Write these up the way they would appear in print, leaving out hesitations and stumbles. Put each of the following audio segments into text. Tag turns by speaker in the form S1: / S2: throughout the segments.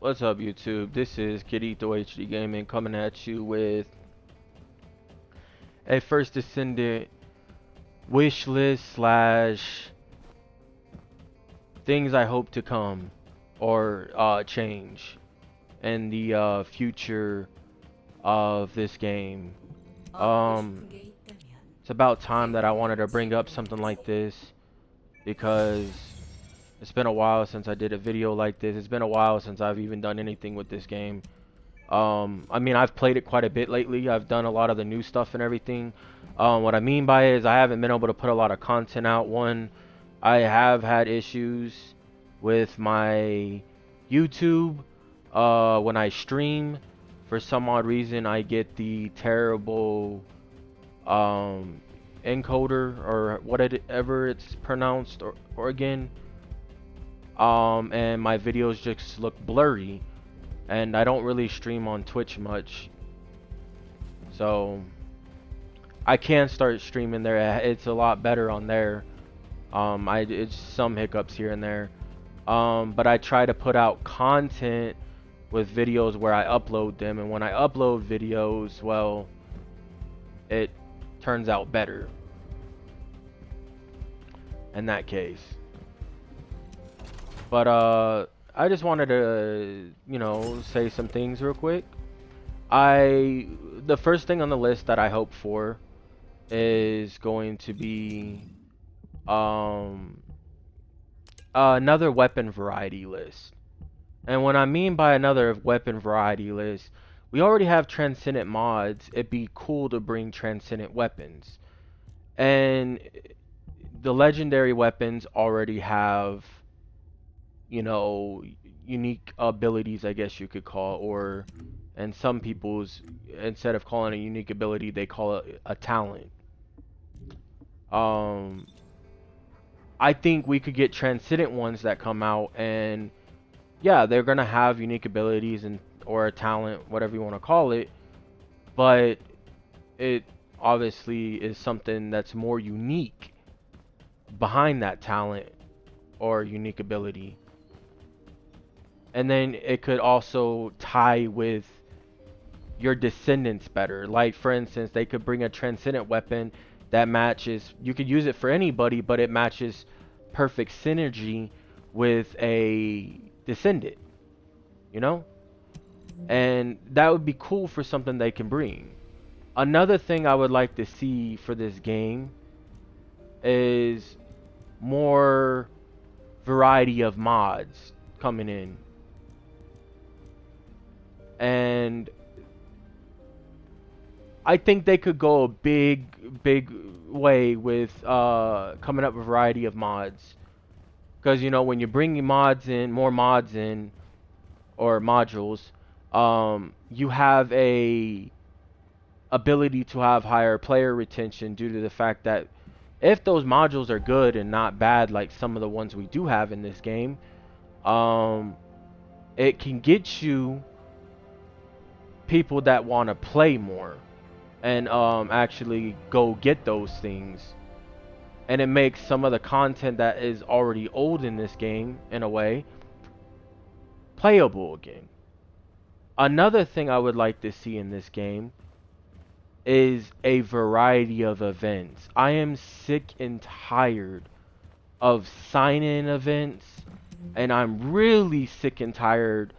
S1: What's up, YouTube? This is Kirito HD Gaming coming at you with a First Descendant Wishlist slash things I hope to come or change in the future of this game. It's about time that I wanted to bring up something like this because it's been a while since I did a video like this. It's been a while since I've even done anything with this game. I mean, I've played it quite a bit lately. I've done a lot of the new stuff and everything. What I mean by it is I haven't been able to put a lot of content out. One, I have had issues with my YouTube. When I stream, for some odd reason, I get the terrible encoder or whatever it's pronounced or again. And my videos just look blurry. And I don't really stream on Twitch much, so I can start streaming there. It's a lot better on there. It's some hiccups here and there, but I try to put out content with videos where I upload them, and when I upload videos, well, it turns out better in that case. But I just wanted to, say some things real quick. The first thing on the list that I hope for is going to be another weapon variety list. And what I mean by another weapon variety list, we already have transcendent mods. It'd be cool to bring transcendent weapons. And the legendary weapons already have, unique abilities, I guess you could call, or and some people's, instead of calling it a unique ability, they call it a talent. I think we could get transcendent ones that come out, and yeah, they're gonna have unique abilities and or a talent, whatever you want to call it, but it obviously is something that's more unique behind that talent or unique ability. And then it could also tie with your descendants better. Like, for instance, they could bring a transcendent weapon that matches, you could use it for anybody, but it matches perfect synergy with a descendant, and that would be cool for something they can bring. Another thing I would like to see for this game is more variety of mods coming in. And I think they could go a big way with coming up with a variety of mods. Because, when you're bringing more mods in, or modules, you have a ability to have higher player retention due to the fact that if those modules are good and not bad like some of the ones we do have in this game, it can get you people that want to play more and actually go get those things, and it makes some of the content that is already old in this game in a way playable again. Another thing I would like to see in this game is a variety of events. I am sick and tired of sign-in events, and I'm really sick and tired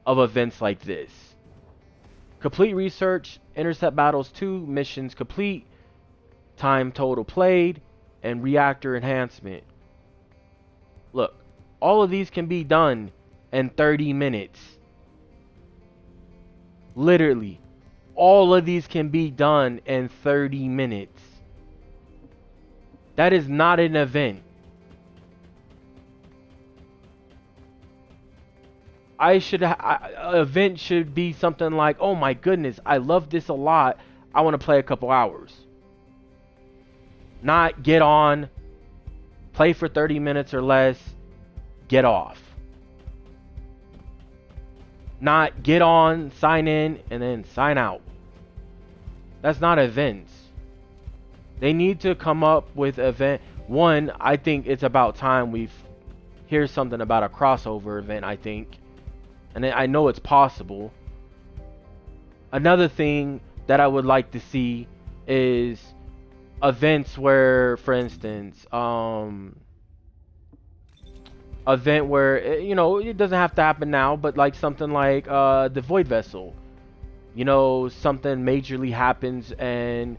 S1: of events like this. Complete research, intercept battles 2, missions complete, time total played, and reactor enhancement. Look, all of these can be done in 30 minutes. Literally, all of these can be done in 30 minutes. That is not an event. Event should be something like, oh my goodness, I love this a lot, I want to play a couple hours. Not get on, play for 30 minutes or less, get off. Not get on, sign in, and then sign out. That's not events. They need to come up with event. One, I think it's about time we hear something about a crossover event, I think. and I know it's possible. Another thing that I would like to see is events where, for instance, event where you know, it doesn't have to happen now, but like something like the Void Vessel. You know, something majorly happens and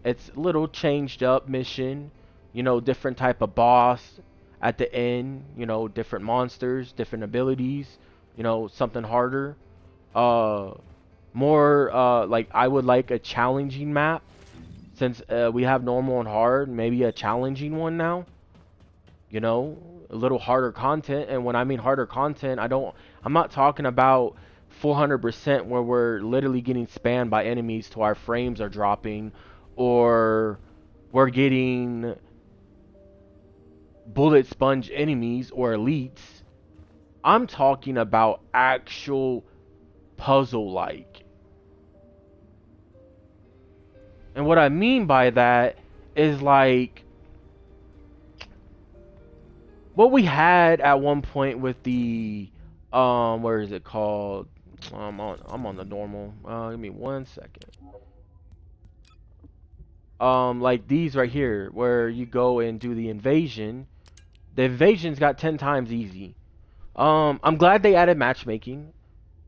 S1: it's a little changed up mission. You know, different type of boss at the end. You know, different monsters, different abilities. You know, something harder. Uh, more like I would like a challenging map since we have normal and hard. Maybe a challenging one now. You know, a little harder content. And when I mean harder content, I'm not talking about 400% where we're literally getting spammed by enemies to our frames are dropping, or we're getting bullet sponge enemies or elites. I'm talking about actual puzzle like. And what I mean by that is like what we had at one point with the where is it called? I'm on the normal. Give me 1 second. Like these right here where you go and do the invasion. The invasion's got 10 times easy. I'm glad they added matchmaking.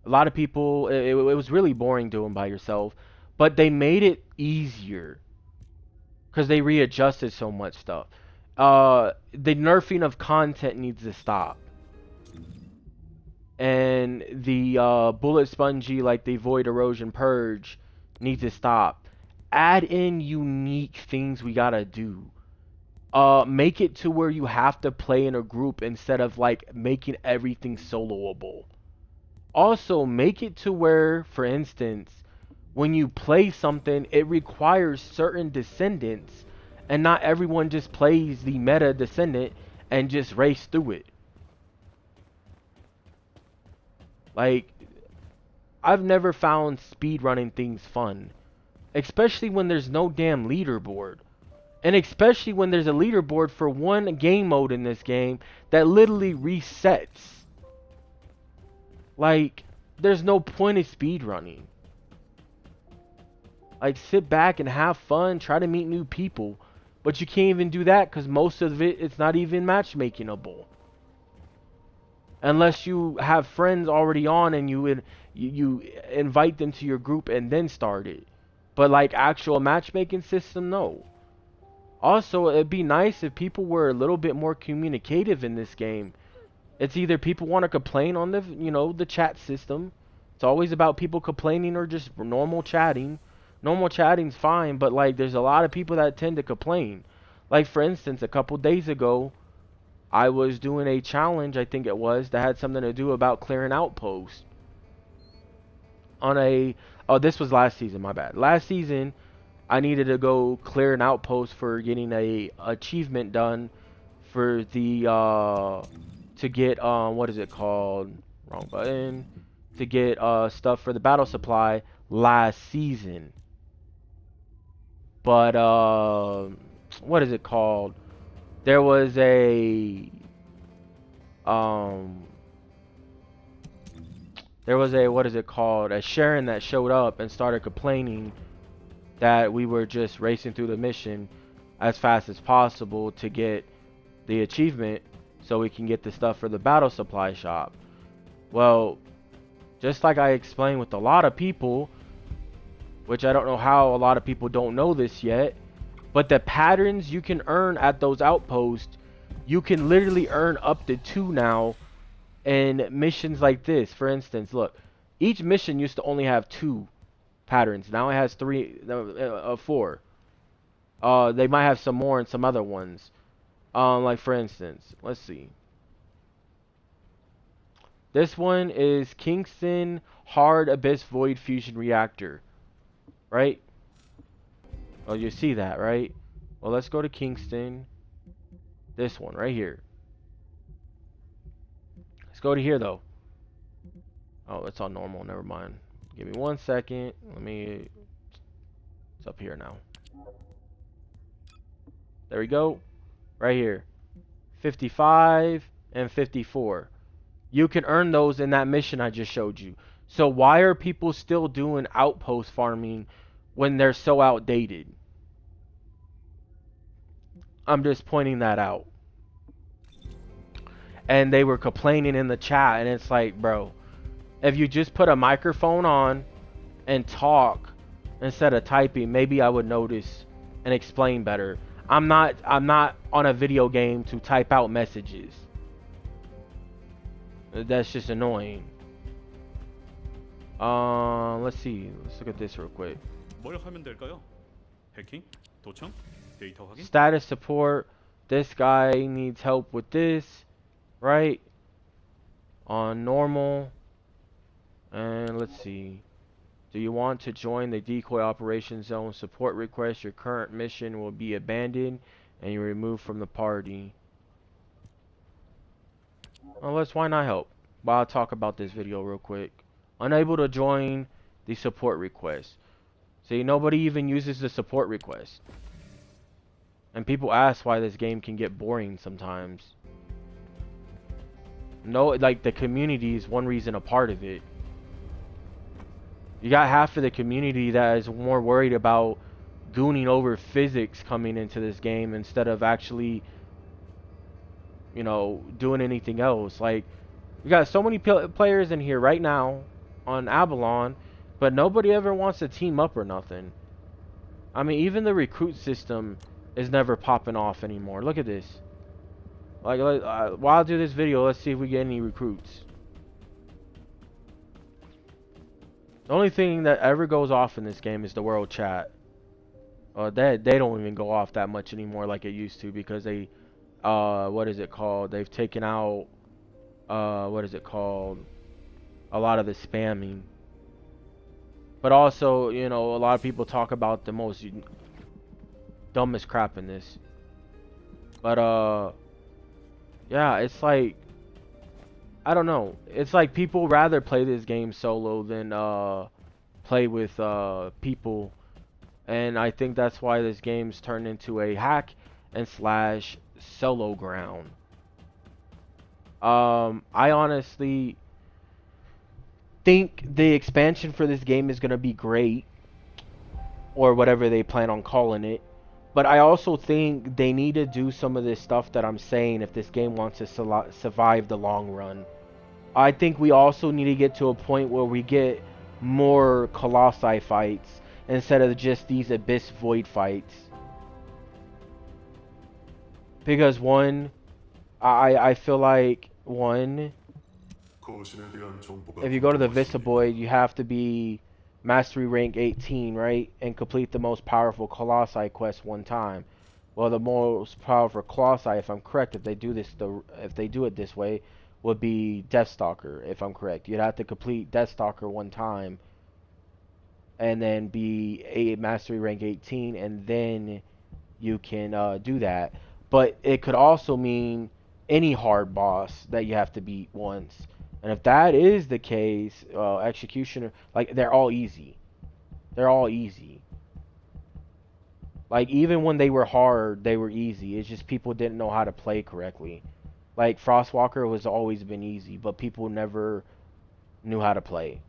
S1: A lot of people it was really boring doing by yourself, but they made it easier because they readjusted so much stuff. The nerfing of content needs to stop. And the bullet spongy, like the void erosion purge, needs to stop. Add in unique things we gotta do. Make it to where you have to play in a group instead of like making everything soloable. Also, make it to where, for instance, when you play something, it requires certain descendants, and not everyone just plays the meta descendant and just race through it. Like, I've never found speedrunning things fun, especially when there's no damn leaderboard. And especially when there's a leaderboard for one game mode in this game that literally resets. Like, there's no point in speedrunning. Like, sit back and have fun, try to meet new people. But you can't even do that because most of it's not even matchmakingable. Unless you have friends already on and you invite them to your group and then start it. But like actual matchmaking system, no. Also, it'd be nice if people were a little bit more communicative in this game. It's either people want to complain on the, you know, the chat system. It's always about people complaining or just normal chatting. Normal chatting's fine, but like there's a lot of people that tend to complain. Like for instance, a couple days ago, I was doing a challenge, I think it was, that had something to do about clearing outposts. On a, oh, this was last season, my bad. Last season, I needed to go clear an outpost for getting a achievement done for the to get what is it called? Wrong button. To get stuff for the battle supply last season. But what is it called? There was a um there was a, what is it called? A Sharon that showed up and started complaining that we were just racing through the mission as fast as possible to get the achievement so we can get the stuff for the battle supply shop. Well, just like I explained with a lot of people, which I don't know how a lot of people don't know this yet, but the patterns you can earn at those outposts, you can literally earn up to 2 now in missions like this. For instance, look, each mission used to only have 2 patterns. Now it has 3, 4. They might have some more in some other ones. Like for instance, let's see. This one is Kingston Hard Abyss Void Fusion Reactor, right? Oh, you see that, right? Well, let's go to Kingston. This one right here. Let's go to here though. Oh, it's on normal. Never mind. Give me 1 second. Let me. It's up here now. There we go. Right here. 55 and 54. You can earn those in that mission I just showed you. So why are people still doing outpost farming when they're so outdated? I'm just pointing that out. And they were complaining in the chat, and it's like, bro, if you just put a microphone on and talk instead of typing, maybe I would notice and explain better. I'm not on a video game to type out messages. That's just annoying. Let's see. Let's look at this real quick.
S2: 뭘 하면 될까요? 해킹? 도청? 데이터 확인?
S1: Status support. This guy needs help with this, right? On normal. And let's see. Do you want to join the decoy operation zone support request? Your current mission will be abandoned and you're removed from the party. Well, why not help? But I'll talk about this video real quick. Unable to join the support request. See, nobody even uses the support request. And people ask why this game can get boring sometimes. No, like the community is one reason a part of it. You got half of the community that is more worried about gooning over physics coming into this game instead of actually, you know, doing anything else. Like, you got so many players in here right now on Avalon, but nobody ever wants to team up or nothing. I mean, even the recruit system is never popping off anymore. Look at this. Like, while I do this video, let's see if we get any recruits. The only thing that ever goes off in this game is the world chat. They don't even go off that much anymore like it used to, because they, what is it called? They've taken out, what is it called? A lot of the spamming. But also, you know, a lot of people talk about the most dumbest crap in this. But, yeah, it's like, I don't know. It's like people rather play this game solo than play with people, and I think that's why this game's turned into a hack and slash solo ground. I honestly think the expansion for this game is gonna be great, or whatever they plan on calling it. But I also think they need to do some of this stuff that I'm saying if this game wants to survive the long run. I think we also need to get to a point where we get more Colossi fights instead of just these Abyss Void fights. Because one, I feel like, one, if you go to the Visiboid, you have to be Mastery Rank 18, right? And complete the most powerful Colossi quest one time. Well, the most powerful Colossi, if I'm correct, if they do it this way, would be Deathstalker, if I'm correct. You'd have to complete Deathstalker one time and then be a Mastery Rank 18, and then you can do that. But it could also mean any hard boss that you have to beat once. And if that is the case, Executioner, like, they're all easy. They're all easy. Like, even when they were hard, they were easy. It's just people didn't know how to play correctly. Like, Frostwalker has always been easy, but people never knew how to play.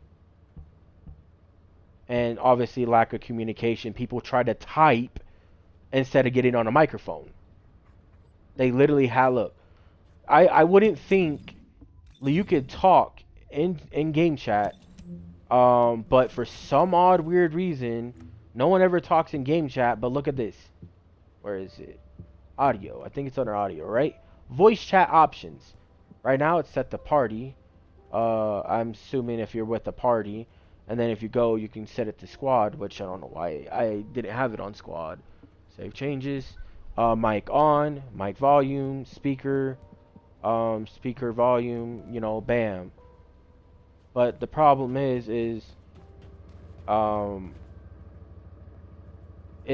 S1: And obviously, lack of communication. People try to type instead of getting on a microphone. They literally had, look, I wouldn't think you could talk in game chat, but for some odd weird reason, no one ever talks in game chat. But look at this. Where is it? Audio. I think it's under audio, right? Voice chat options. Right now it's set to party. I'm assuming if you're with a party, and then if you go, you can set it to squad, which I don't know why I didn't have it on squad. Save changes. Mic on, mic volume, speaker, speaker volume, you know, bam. But the problem is it's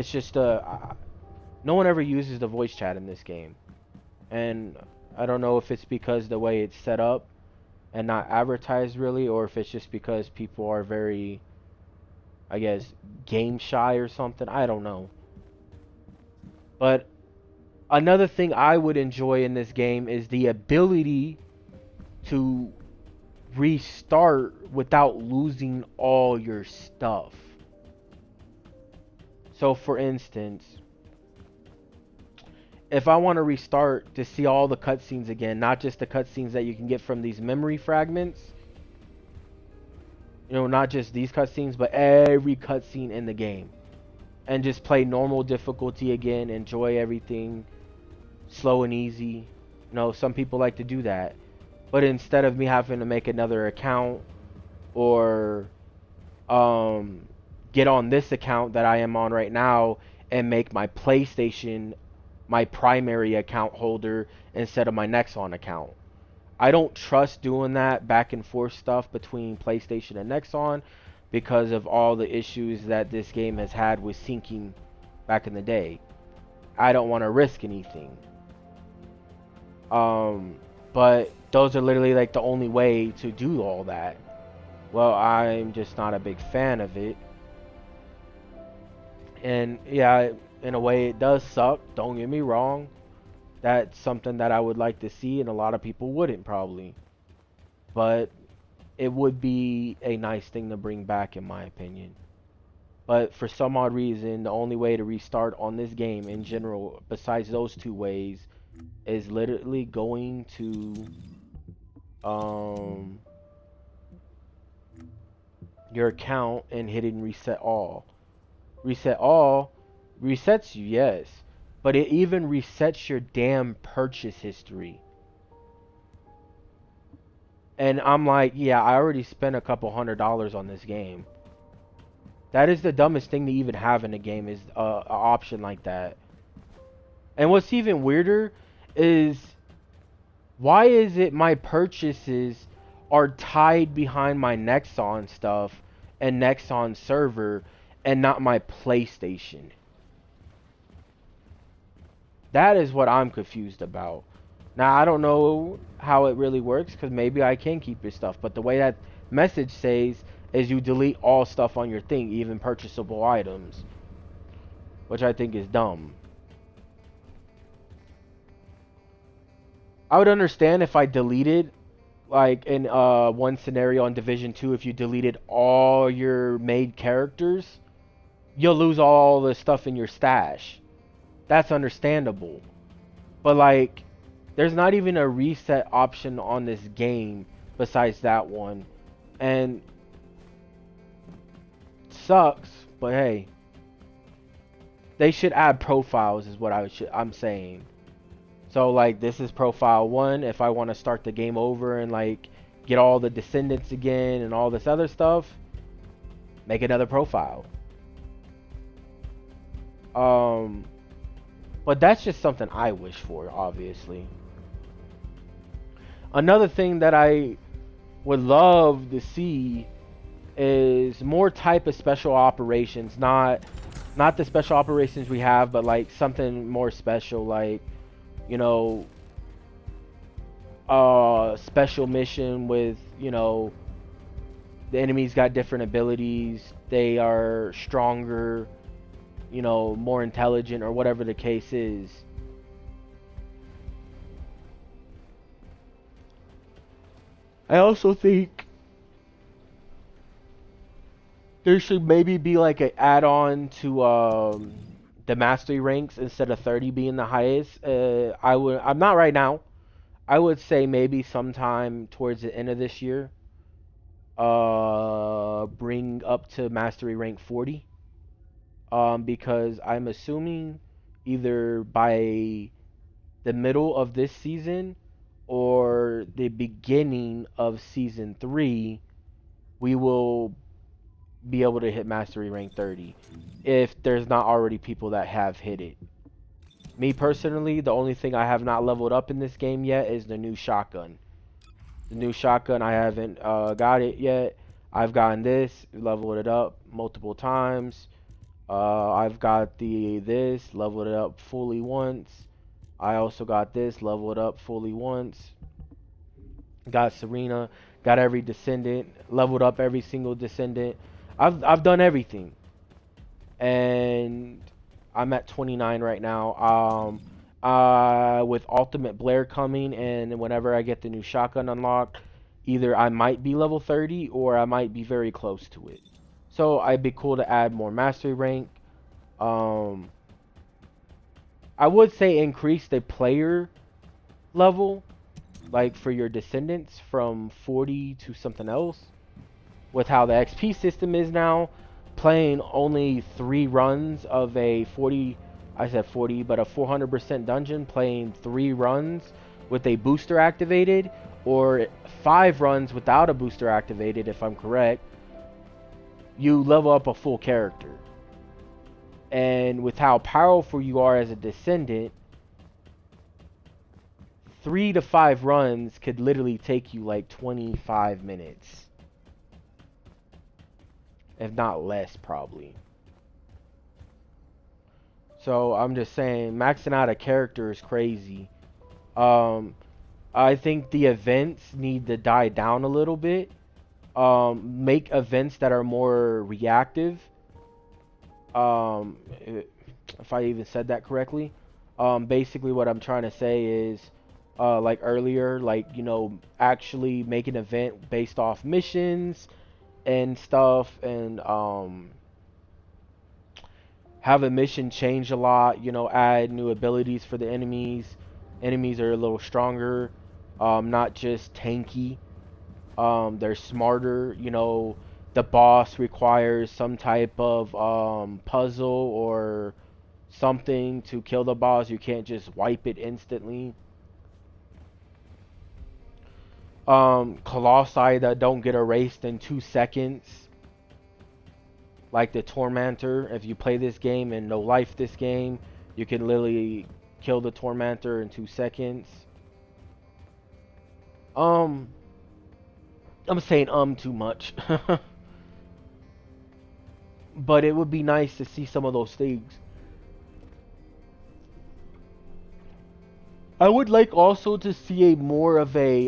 S1: just no one ever uses the voice chat in this game, and I don't know if it's because the way it's set up and not advertised really, or if it's just because people are very, I guess, game shy or something. I don't know. But another thing I would enjoy in this game is the ability to restart without losing all your stuff. So for instance, if I want to restart to see all the cutscenes again, not just the cutscenes that you can get from these memory fragments, you know, not just these cutscenes, but every cutscene in the game, and just play normal difficulty again, enjoy everything, slow and easy. You know, some people like to do that. But instead of me having to make another account or get on this account that I am on right now and make my PlayStation my primary account holder instead of my Nexon account. I don't trust doing that back and forth stuff between PlayStation and Nexon because of all the issues that this game has had with syncing back in the day. I don't want to risk anything. But those are literally like the only way to do all that. Well, I'm just not a big fan of it. And yeah, in a way it does suck, don't get me wrong. That's something that I would like to see, and a lot of people wouldn't probably. But it would be a nice thing to bring back, in my opinion. But for some odd reason, the only way to restart on this game in general, besides those two ways, is literally going to um, your account and hitting reset all. Reset all resets you, yes, but it even resets your damn purchase history. And I'm like, yeah, I already spent a couple $100s on this game. That is the dumbest thing to even have in a game, is an option like that. And what's even weirder is, why is it my purchases are tied behind my Nexon stuff and Nexon server and not my PlayStation? That is what I'm confused about. Now, I don't know how it really works, because maybe I can keep your stuff, but the way that message says is you delete all stuff on your thing, even purchasable items, which I think is dumb. I would understand if I deleted, like in one scenario on Division 2, if you deleted all your made characters, you'll lose all the stuff in your stash. That's understandable. But like, there's not even a reset option on this game besides that one. And it sucks, but hey, they should add profiles is what I'm saying. So like, this is profile 1. If I want to start the game over and like get all the descendants again and all this other stuff, make another profile. But that's just something I wish for, obviously. Another thing that I would love to see is more type of special operations, not the special operations we have, but like something more special, like, you know, special mission with, you know, the enemies got different abilities, they are stronger, you know, more intelligent, or whatever the case is. I also think there should maybe be like an add-on to the mastery ranks, instead of 30 being the highest. I'm not right now. I would say maybe sometime towards the end of this year, bring up to mastery rank 40. Because I'm assuming either by the middle of this season or the beginning of season 3, we will be able to hit mastery rank 30, if there's not already people that have hit it. Me personally, the only thing I have not leveled up in this game yet is the new shotgun. The new shotgun, I haven't got it yet. I've gotten this, leveled it up multiple times. I've got this, leveled it up fully once. I also got this, leveled up fully once. Got Serena, got every descendant, leveled up every single descendant. I've done everything, and I'm at 29 right now. With Ultimate Blair coming, and whenever I get the new shotgun unlocked, Either I might be level 30 or I might be very close to it. So I'd be cool to add more mastery rank. Um, I would say increase the player level, like for your descendants from 40 to something else. With how the XP system is now, playing only 3 runs of a 40, I said 40, but a 400% dungeon, playing 3 runs with a booster activated, or 5 runs without a booster activated, if I'm correct, you level up a full character. And with how powerful you are as a descendant, 3 to 5 runs could literally take you like 25 minutes. If not less, probably. So I'm just saying, maxing out a character is crazy. I think the events need to die down a little bit. Make events that are more reactive. If I even said that correctly. Basically what I'm trying to say is, like earlier, like, you know, actually make an event based off missions and stuff, and have a mission change a lot, you know, add new abilities for the enemies. Enemies are a little stronger, not just tanky. They're smarter, you know, the boss requires some type of puzzle or something to kill the boss. You can't just wipe it instantly. Colossi that don't get erased in 2 seconds. Like the Tormentor, if you play this game and no life this game, you can literally kill the Tormentor in 2 seconds. Um, I'm saying too much. But it would be nice to see some of those things. I would like also to see a more of a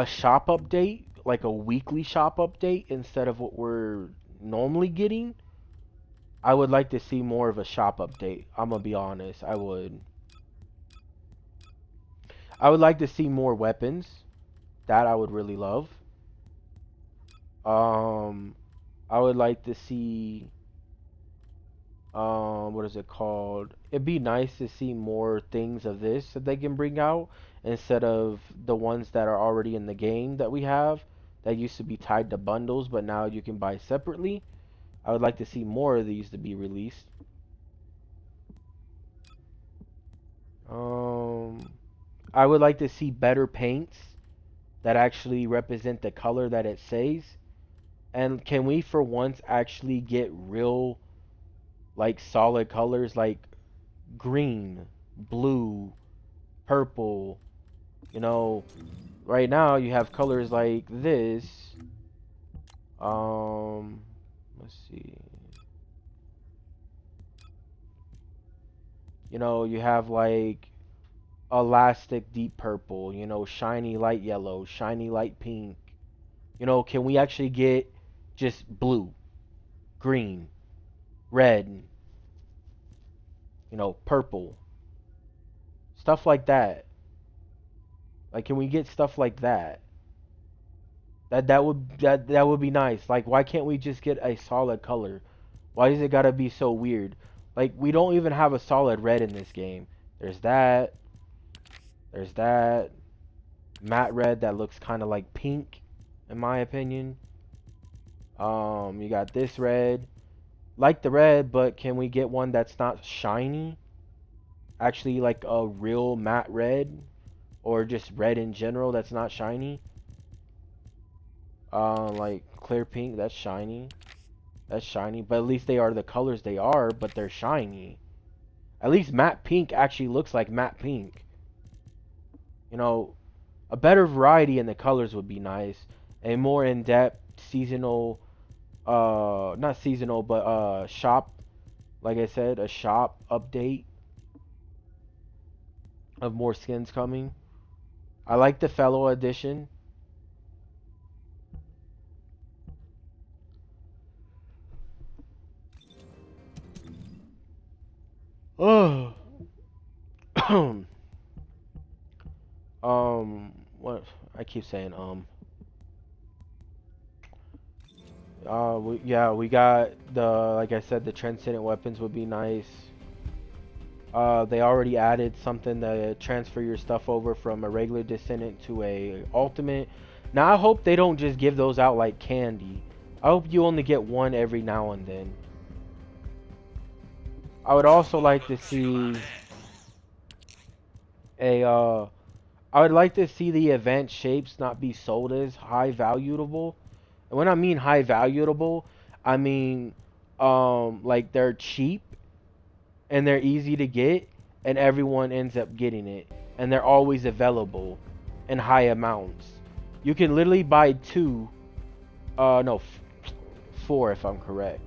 S1: shop update, like a weekly shop update instead of what we're normally getting. I would like to see more of a shop update. I'm gonna be honest. I would like to see more weapons. That I would really love. Um, I would like to see, what is it called? It'd be nice to see more things of this that they can bring out instead of the ones that are already in the game that we have that used to be tied to bundles, but now you can buy separately. I would like to see more of these to be released. Um, I would like to see better paints that actually represent the color that it says. And can we for once actually get real, like, solid colors like green, blue, purple? You know, right now you have colors like this. Um, let's see. You know, you have like elastic deep purple, you know, shiny light yellow, shiny light pink. You know, can we actually get just blue, green, red, you know, purple, stuff like that? Like, can we get stuff like that? That would be nice. Like, why can't we just get a solid color? Why does it gotta be so weird? Like, we don't even have a solid red in this game. There's that. There's that matte red that looks kind of like pink, in my opinion. You got this red. Like the red, but can we get one that's not shiny? Actually, like a real matte red, or just red in general that's not shiny. Like clear pink, that's shiny. That's shiny, but at least they are the colors they are, but they're shiny. At least matte pink actually looks like matte pink. You know, a better variety in the colors would be nice. A more in-depth seasonal, not seasonal, but shop, like I said, a shop update of more skins coming. I like the fellow edition. Oh. What? I keep saying yeah, we got the, like I said, the transcendent weapons would be nice. They already added something to transfer your stuff over from a regular descendant to a ultimate. Now I hope they don't just give those out like candy. I hope you only get one every now and then. I would also like to see a I would like to see the advanced shapes not be sold as high valuable. And when I mean high valuable, I mean like they're cheap and they're easy to get and everyone ends up getting it and they're always available in high amounts. You can literally buy two, no, four if I'm correct.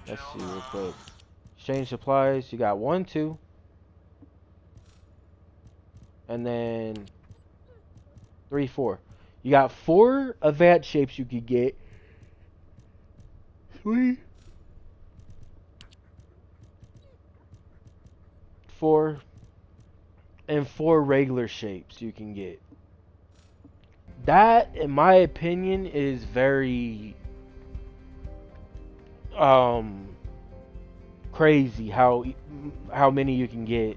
S1: Let's see real quick. Exchange supplies, you got one, two, and then three, four. You got four advanced shapes you could get. Three, four, and four regular shapes you can get. That, in my opinion, is very crazy how many you can get.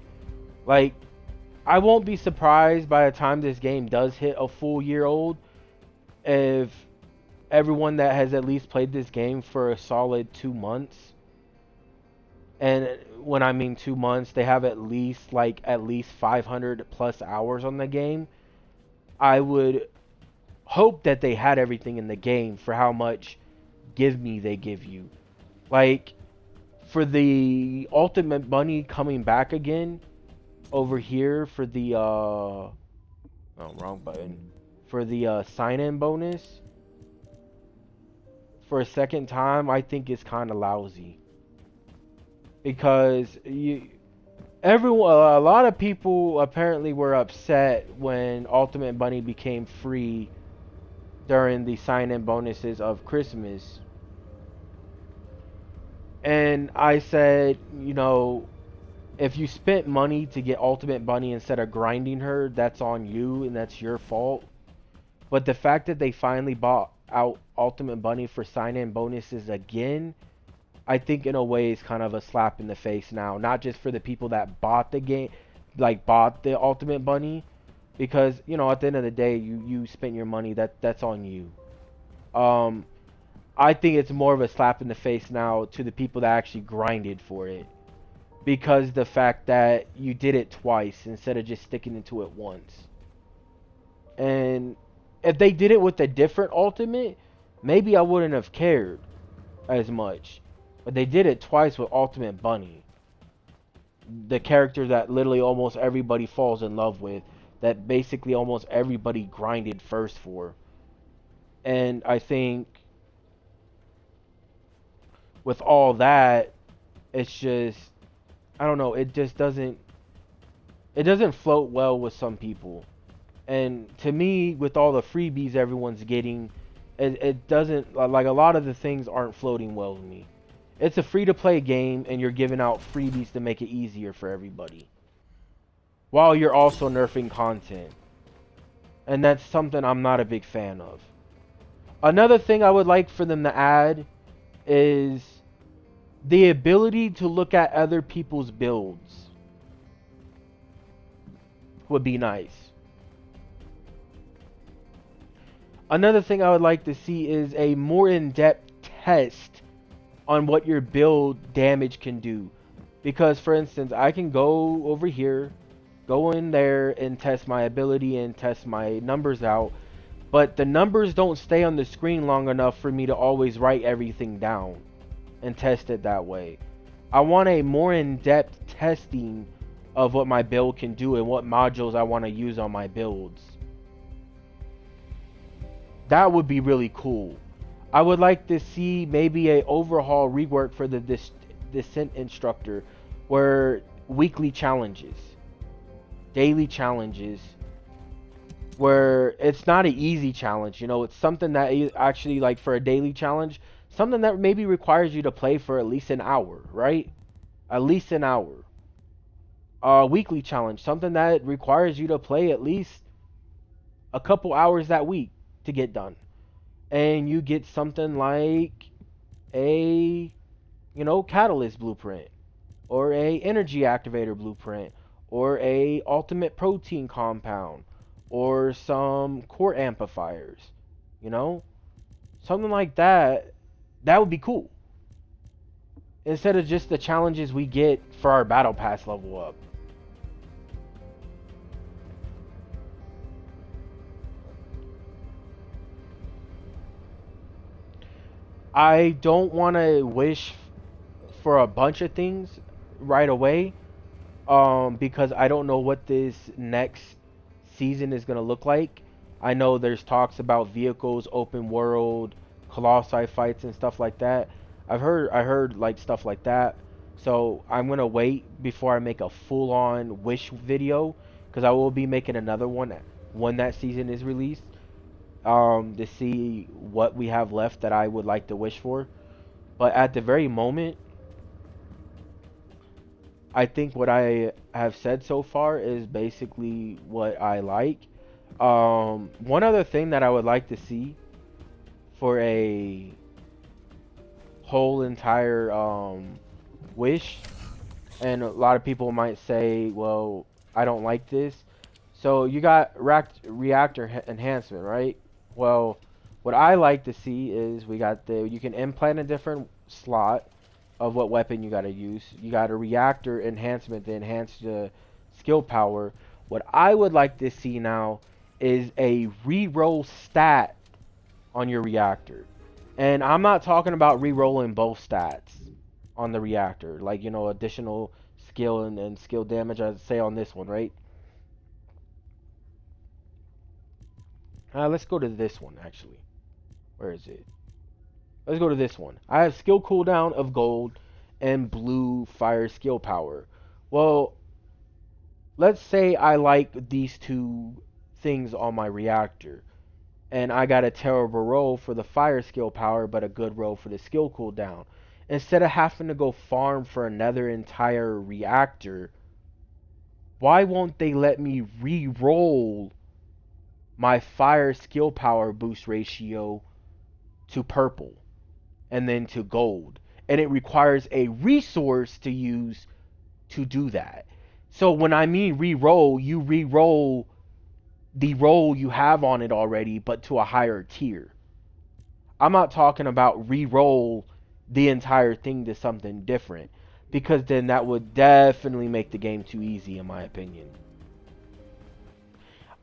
S1: Like, I won't be surprised by the time this game does hit a full year old if everyone that has at least played this game for a solid 2 months, and when I mean 2 months, they have at least 500 plus hours on the game. I would hope that they had everything in the game for how much give me they give you. Like, for the ultimate bunny coming back again over here for the oh, wrong button, for the sign-in bonus for a second time, I think it's kind of lousy because a lot of people apparently were upset when Ultimate Bunny became free during the sign-in bonuses of Christmas. And I said, if you spent money to get Ultimate Bunny instead of grinding her, that's on you and that's your fault. But the fact that they finally bought out Ultimate Bunny for sign-in bonuses again, I think in a way is kind of a slap in the face now. Not just for the people that bought the game, bought the Ultimate Bunny, because at the end of the day, you spent your money. That's on you. I think it's more of a slap in the face now to the people that actually grinded for it, because the fact that you did it twice instead of just sticking into it once. And if they did it with a different Ultimate, maybe I wouldn't have cared as much. But they did it twice with Ultimate Bunny, the character that literally almost everybody falls in love with, that basically almost everybody grinded first for. And I think with all that, it's just, I don't know, it doesn't float well with some people. And to me, with all the freebies everyone's getting, it doesn't, like, a lot of the things aren't floating well with me. It's a free-to-play game, and you're giving out freebies to make it easier for everybody, while you're also nerfing content. And that's something I'm not a big fan of. Another thing I would like for them to add is the ability to look at other people's builds. Would be nice. Another thing I would like to see is a more in-depth test on what your build damage can do. Because, for instance, I can go over here, go in there and test my ability and test my numbers out, but the numbers don't stay on the screen long enough for me to always write everything down and test it that way. I want a more in-depth testing of what my build can do and what modules I want to use on my builds. That would be really cool. I would like to see maybe a overhaul rework for the Descent Instructor, where weekly challenges, daily challenges, where it's not an easy challenge, it's something that actually, like, for a daily challenge, something that maybe requires you to play for at least an hour, right? At least an hour. weekly challenge, something that requires you to play at least a couple hours that week to get done. And you get something like a, catalyst blueprint, or a energy activator blueprint, or a ultimate protein compound, or some core amplifiers, you know? Something like that. That would be cool. Instead of just the challenges we get for our battle pass level up. I don't want to wish for a bunch of things right away, because I don't know what this next season is going to look like. I know there's talks about vehicles, open world, colossi fights and stuff like that. I heard like stuff like that. So I'm going to wait before I make a full-on wish video, because I will be making another one when that season is released, to see what we have left that I would like to wish for. But at the very moment, I think what I have said so far is basically what I like. One other thing that I would like to see for a whole entire wish, and a lot of people might say, well, I don't like this. So you got reactor enhancement, right? Well, what I like to see is we got you can implant a different slot of what weapon you got to use. You got a reactor enhancement to enhance the skill power. What I would like to see now is a reroll stat on your reactor. And I'm not talking about re-rolling both stats on the reactor, like, additional skill and skill damage, I'd say on this one, right? Let's go to this one, actually. Where is it? Let's go to this one. I have skill cooldown of gold and blue fire skill power. Well, let's say I like these two things on my reactor, and I got a terrible roll for the fire skill power, but a good roll for the skill cooldown. Instead of having to go farm for another entire reactor, why won't they let me re-roll my fire skill power boost ratio to purple and then to gold? And it requires a resource to use to do that. So when I mean re-roll, you re-roll the roll you have on it already, but to a higher tier. I'm not talking about re-roll the entire thing to something different, because then that would definitely make the game too easy, in my opinion.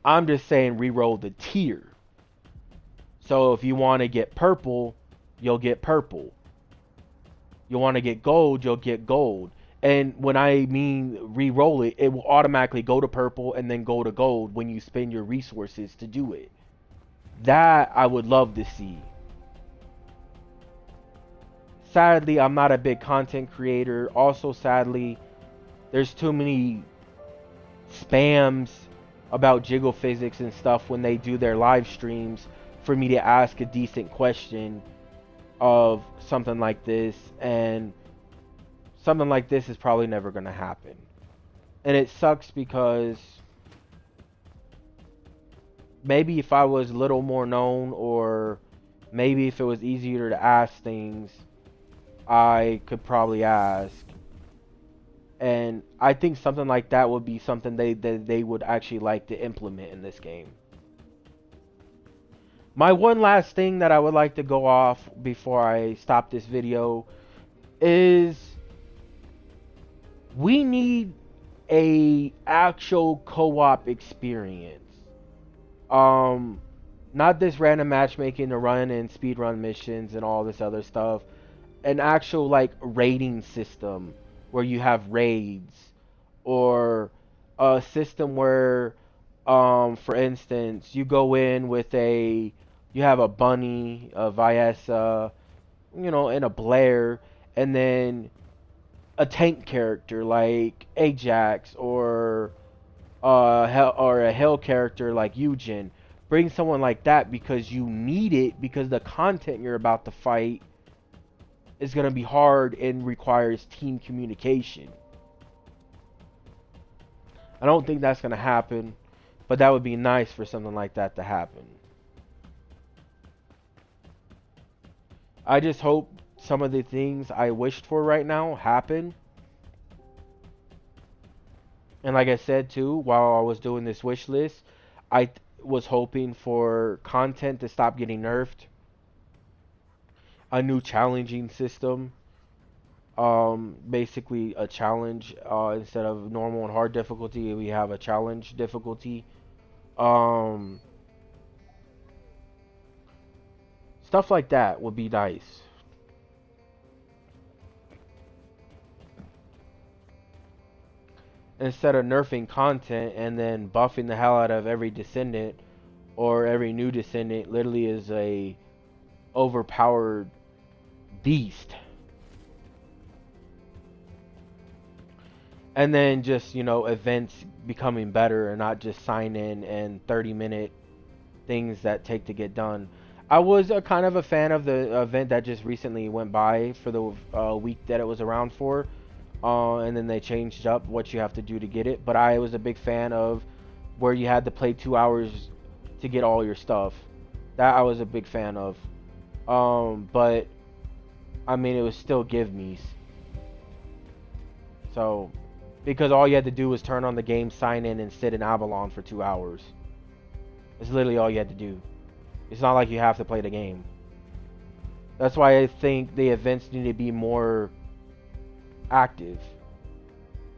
S1: I'm just saying re-roll the tier. So if you want to get purple, you'll get purple. You want to get gold, you'll get gold. And when I mean re-roll it, it will automatically go to purple and then go to gold when you spend your resources to do it. That I would love to see. Sadly, I'm not a big content creator. Also, sadly, there's too many spams about jiggle physics and stuff when they do their live streams for me to ask a decent question of something like this, and something like this is probably never going to happen. And it sucks, because maybe if I was a little more known, or maybe if it was easier to ask things, I could probably ask. And I think something like that would be something they would actually like to implement in this game. My one last thing that I would like to go off before I stop this video is we need a actual co-op experience. Not this random matchmaking to run and speedrun missions and all this other stuff. An actual like raiding system where you have raids, or a system where, for instance, you go in with you have a bunny, a Vyessa, and a Blair, and then a tank character like Ajax, or a hell character like Eugen. Bring someone like that, because you need it, because the content you're about to fight is going to be hard and requires team communication. I don't think that's gonna happen, but that would be nice for something like that to happen. I just hope some of the things I wished for right now happen. And like I said too, while I was doing this wish list, I was hoping for content to stop getting nerfed, a new challenging system, basically a challenge, instead of normal and hard difficulty, we have a challenge difficulty. Um, Stuff like that would be nice. Instead of nerfing content and then buffing the hell out of every descendant, or every new descendant literally is a overpowered beast. And then just, events becoming better and not just sign in and 30-minute things that take to get done. I was a kind of a fan of the event that just recently went by for the week that it was around for. And then they changed up what you have to do to get it. But I was a big fan of where you had to play 2 hours to get all your stuff. That I was a big fan of. But I mean, it was still give me's. So, because all you had to do was turn on the game, sign in, and sit in Avalon for 2 hours. It's literally all you had to do. It's not like you have to play the game. That's why I think the events need to be more active.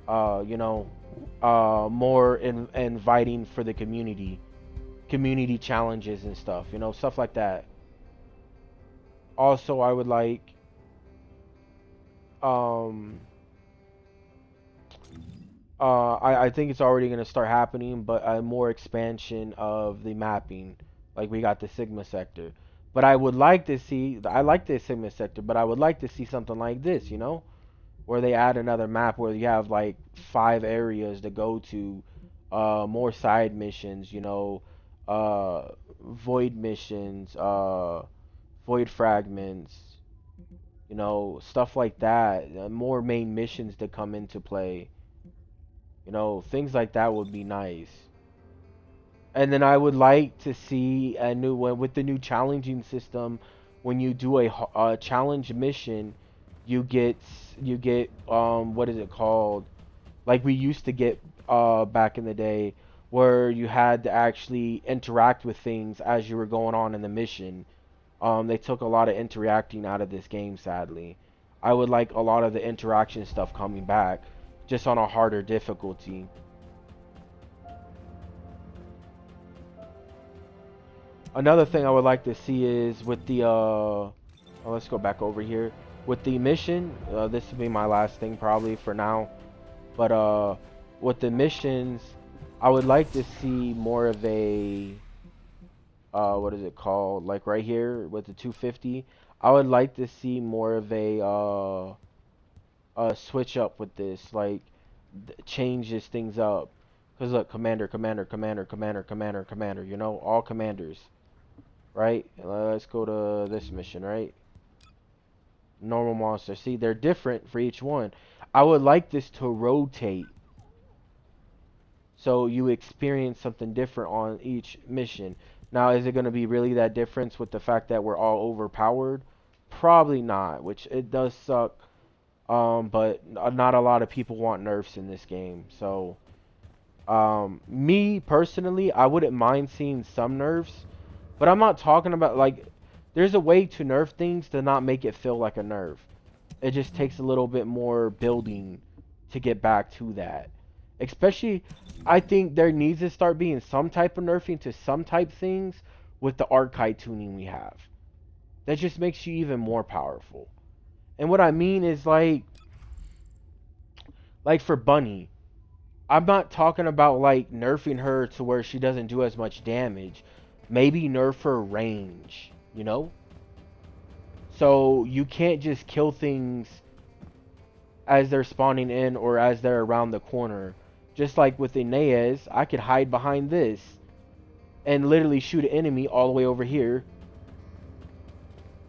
S1: More inviting for the community challenges and stuff. Stuff like that. Also, I would like, I think it's already going to start happening, but a more expansion of the mapping. Like we got the Sigma sector. But I would like to see, I like the Sigma sector, but I would like to see something like this, where they add another map where you have like 5 areas to go to, more side missions, void missions, void fragments, stuff like that, more main missions to come into play. Things like that would be nice. And then I would like to see a new one with the new challenging system. When you do a challenge mission, you get what is it called? Like we used to get back in the day, where you had to actually interact with things as you were going on in the mission. They took a lot of interacting out of this game, sadly. I would like a lot of the interaction stuff coming back, just on a harder difficulty. Another thing I would like to see is with the let's go back over here with the mission. This will be my last thing probably for now, but with the missions, I would like to see more of a what is it called? Like right here with the 250, I would like to see more of a switch up with this, like changes things up. Cause look, commander, commander, commander, commander, commander, commander. All commanders. Right? Let's go to this mission, right? Normal monster. See, they're different for each one. I would like this to rotate, so you experience something different on each mission. Now, is it going to be really that difference with the fact that we're all overpowered? Probably not, which it does suck. But not a lot of people want nerfs in this game. So, me personally, I wouldn't mind seeing some nerfs. But I'm not talking about, like, there's a way to nerf things to not make it feel like a nerf. It just takes a little bit more building to get back to that. Especially, I think there needs to start being some type of nerfing to some type things with the archive tuning we have. That just makes you even more powerful. And what I mean is like for Bunny, I'm not talking about like nerfing her to where she doesn't do as much damage. Maybe nerf her range, So you can't just kill things as they're spawning in or as they're around the corner. Just like with Inez, I could hide behind this and literally shoot an enemy all the way over here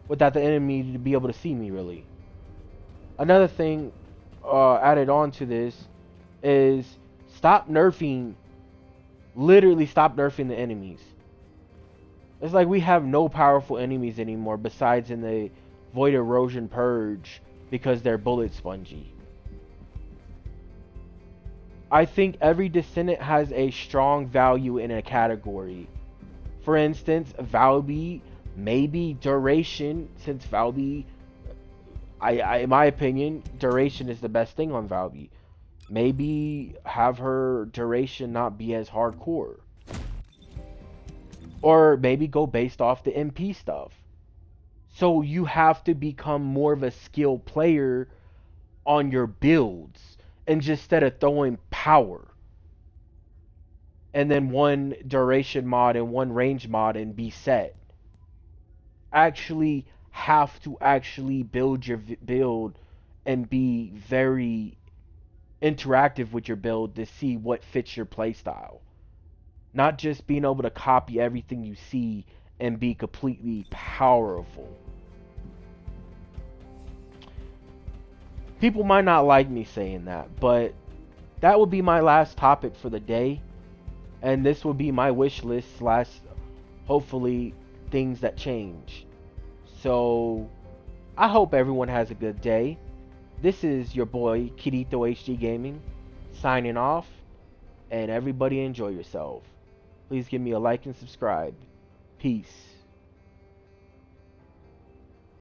S1: without the enemy to be able to see me, really. Another thing added on to this is Stop nerfing, literally stop nerfing the enemies. It's like we have no powerful enemies anymore besides in the Void Erosion Purge because they're bullet spongy. I think every Descendant has a strong value in a category. For instance, Valby, maybe Duration, since Valby, in my opinion, Duration is the best thing on Valby. Maybe have her Duration not be as hardcore. Or maybe go based off the MP stuff. So you have to become more of a skilled player on your builds and just instead of throwing power and then one duration mod and one range mod and be set. Actually have to actually build your build and be very interactive with your build to see what fits your playstyle. Not just being able to copy everything you see and be completely powerful. People might not like me saying that, but that will be my last topic for the day. And this will be my wish list slash hopefully things that change. So I hope everyone has a good day. This is your boy Kirito HD Gaming signing off, and everybody enjoy yourself. Please give me a like and subscribe. Peace.